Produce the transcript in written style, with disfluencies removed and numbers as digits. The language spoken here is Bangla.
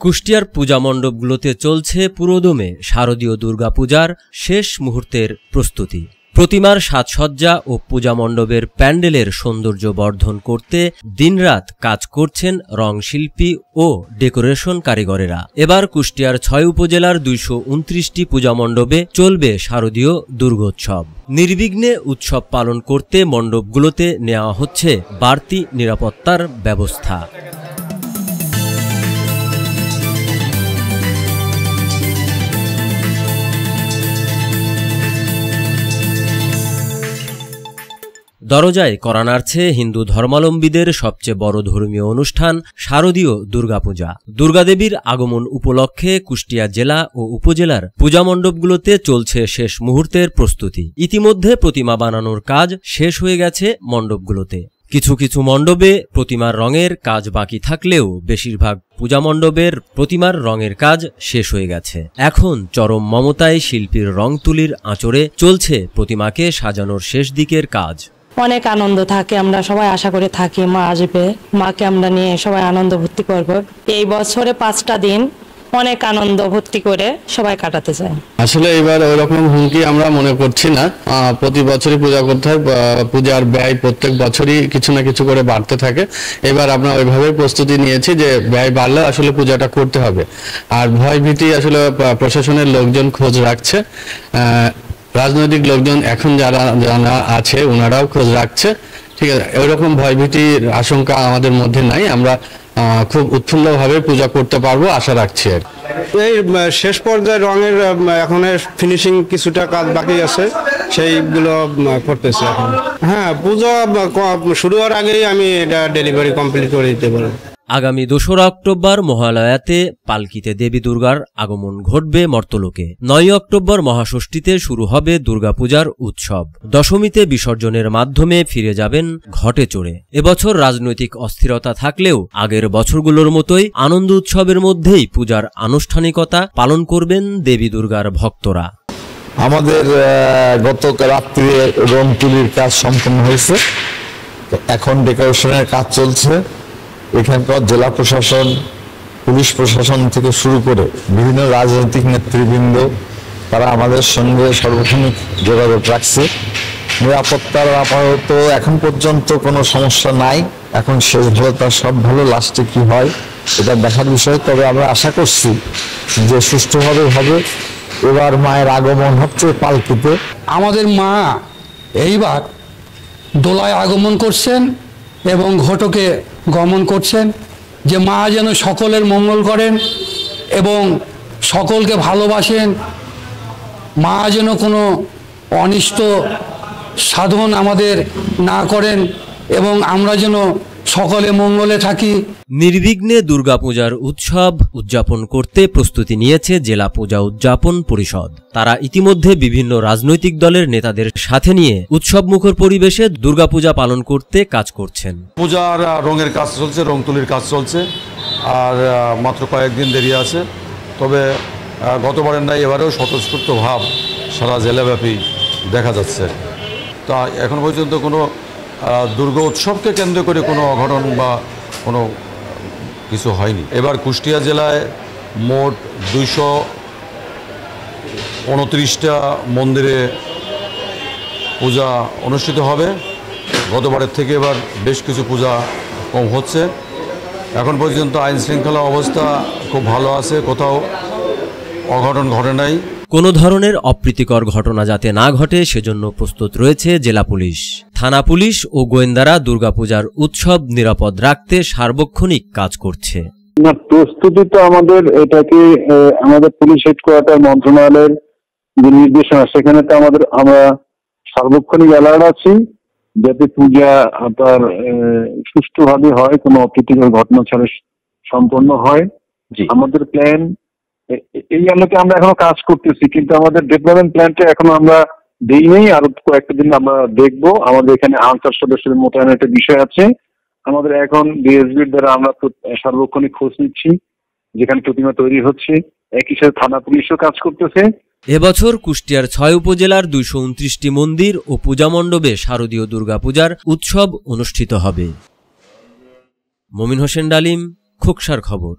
কুষ্টিয়ার পূজা মণ্ডপগুলোতে চলছে পুরোদমে শারদীয় দুর্গাপূজার শেষ মুহূর্তের প্রস্তুতি। প্রতিমার সাজসজ্জা ও পূজা মণ্ডপের প্যান্ডেলের সৌন্দর্য বর্ধন করতে দিনরাত কাজ করছেন রংশিল্পী ও ডেকোরেশন কারিগরেরা। এবার কুষ্টিয়ার ৬ উপজেলার ২২৯টি পূজা মণ্ডপে চলবে শারদীয় দুর্গোৎসব। নির্বিঘ্নে উৎসব পালন করতে মণ্ডপগুলোতে নেওয়া হচ্ছে বাড়তি নিরাপত্তার ব্যবস্থা। দরজায় কড়া নাড়ছে হিন্দু ধর্মাবলম্বীদের সবচেয়ে বড় ধর্মীয় অনুষ্ঠান শারদীয় দুর্গাপূজা। দুর্গাদেবীর আগমন উপলক্ষে কুষ্টিয়া জেলা ও উপজেলার পূজা মণ্ডপগুলোতে চলছে শেষ মুহূর্তের প্রস্তুতি। ইতিমধ্যে প্রতিমা বানানোর কাজ শেষ হয়ে গেছে মণ্ডপগুলোতে। কিছু কিছু মণ্ডপে প্রতিমার রঙের কাজ বাকি থাকলেও বেশিরভাগ পূজা মণ্ডপের প্রতিমার রঙের কাজ শেষ হয়ে গেছে। এখন চরম মমতায় শিল্পীর রং তুলির আঁচড়ে চলছে প্রতিমাকে সাজানোর শেষ দিকের কাজ। অনেক আনন্দ থাকে, আমরা সবাই আশা করে থাকি মা আসবে, মাকে আমরা নিয়ে সবাই আনন্দ ভর্তি করব। এই বছরে 5টা দিন অনেক আনন্দ ভর্তি করে সবাই কাটাতে চাই। আসলে এবার ওই রকম হুমকি আমরা মনে করছি না। প্রতি বছরই পূজা করতে হয়, পূজার ব্যয় প্রত্যেক বছরই কিছু না কিছু করে বাড়তে থাকে। এবার আমরা ওইভাবে প্রস্তুতি নিয়েছি যে ব্যয় বাড়লে আসলে পূজাটা করতে হবে। আর ভয় ভীতি আসলে প্রশাসনের লোকজন খোঁজ রাখছে, রাজনৈতিক লোকজন এখন যারা আছে ওনারাও খোঁজ রাখছে। ঠিক আছে, ওইরকম ভয়ভীতির আশঙ্কা আমাদের মধ্যে নাই। আমরা খুব উৎফুল্লভাবে পূজা করতে পারবো আশা রাখছি। এই শেষ পর্যায়ে রঙের এখন ফিনিশিং কিছুটা কাজ বাকি আছে, সেইগুলো করতেছি এখন। হ্যাঁ, পূজা শুরু হওয়ার আগেই আমি এটা ডেলিভারি কমপ্লিট করে দিতে পারবো। আগামী ২রা অক্টোবর মহালয়াতে পালকিতে দেবী দুর্গার আগমন ঘটবে মর্তলোকে। ৯ অক্টোবর মহাষষ্ঠীতে শুরু হবে দুর্গাপূজার উৎসব। দশমীতে বিসর্জনের মাধ্যমে ফিরে যাবেন ঘটে চড়ে। এবছর রাজনৈতিক অস্থিরতা থাকলেও আগের বছরগুলোর মতোই আনন্দ উৎসবের মধ্যেই পূজার আনুষ্ঠানিকতা পালন করবেন দেবী দুর্গার ভক্তরা। আমাদের গত রাত্রে রং তুলির কাজ সম্পন্ন হয়েছে, এখন ডেকোরেশনের কাজ চলছে। এখানকার জেলা প্রশাসন, পুলিশ প্রশাসন থেকে শুরু করে বিভিন্ন রাজনৈতিক নেতৃবৃন্দ তারা আমাদের সঙ্গে সার্বক্ষণিক যোগাযোগ রাখছে। নিরাপত্তার আপাতত এখন পর্যন্ত কোনো সমস্যা নাই। এখন শেষ ভালো তার সব ভালো, লাস্টে কি হয় এটা দেখার বিষয়। তবে আমরা আশা করছি যে সুষ্ঠুভাবে হবে। এবার মায়ের আগমন হচ্ছে পালকিতে। আমাদের মা এইবার দোলায় আগমন করছেন এবং ঘটকে গমন করছেন। যে মা যেন সকলের মঙ্গল করেন এবং সকলকে ভালোবাসেন। মা যেন কোনো অনিষ্ট সাধন আমাদের না করেন এবং আমরা যেন সকলে মঙ্গলে থাকি। নির্বিঘ্নে দুর্গাপূজার উৎসব উদযাপন করতে প্রস্তুতি নিয়েছে জেলা পূজা উদযাপন পরিষদ। তারা ইতিমধ্যে বিভিন্ন রাজনৈতিক দলের নেতাদের সাথে নিয়ে উৎসবমুখর পরিবেশে দুর্গাপূজা পালন করতে কাজ করছেন। পূজার রঙের কাজ চলছে, রং তুলির কাজ চলছে, আর মাত্র কয়েকদিন দেরি আছে। তবে গতবারের নাই এবারেও স্বতঃস্ফূর্ত ভাব সারা জেলাব্যাপী দেখা যাচ্ছে। তা এখন পর্যন্ত কোনো দুর্গা উৎসবকে কেন্দ্র করে কোনো অঘটন বা কোনো কিছু হয়নি। এবার কুষ্টিয়া জেলায় মোট ২২৯টা মন্দিরে পূজা অনুষ্ঠিত হবে। গতবারের থেকে এবার বেশ কিছু পূজা কম হচ্ছে। এখন পর্যন্ত আইন শৃঙ্খলা অবস্থা খুব ভালো আছে, কোথাও অঘটন ঘটে নাই। কোনো ধরনের অপ্রীতিকর ঘটনা যাতে না ঘটে সেজন্য প্রস্তুত রয়েছে জেলা পুলিশ। থানা পুলিশ ও গোয়েন্দারা দুর্গাপূজার উৎসব নিরাপদ রাখতে সার্বক্ষণিক কাজ করছে। প্রস্তুতি তো আমাদের এটাকে আমাদের পুলিশ হেডকোয়ার্টার মন্ত্রণালয়ের যে নির্দেশনা, সেখানে তো আমরা সার্বক্ষণিক অ্যালার্ট আছি যাতে পূজা আপনার সুষ্ঠুভাবে হয়, কোনো অপ্রীতিকর ঘটনা ছাড়া সম্পন্ন হয়। আমাদের প্ল্যান এই আলোকে আমরা এখনো কাজ করতেছি, কিন্তু আমাদের ডেভেলপমেন্ট প্ল্যানটা এখনো আমরা দেই নেই। আরো কয়েকটা দিন আমরা দেখবো। আমাদের এখানে আনসার সদস্যদের মোতায়েনের একটা বিষয় আছে। আমাদের এখন ডিএসবির দ্বারা আমরা সার্বক্ষণিক খোঁজ নিচ্ছি যেখানে প্রতিমা তৈরি হচ্ছে। একই সাথে থানা পুলিশও কাজ করতেছে। এবছর কুষ্টিয়ার ৬ উপজেলার ২২৯টি মন্দির ও পূজা মণ্ডপে শারদীয় দুর্গাপূজার উৎসব অনুষ্ঠিত হবে। মমিন হোসেন ডালিম, খোকসার খবর।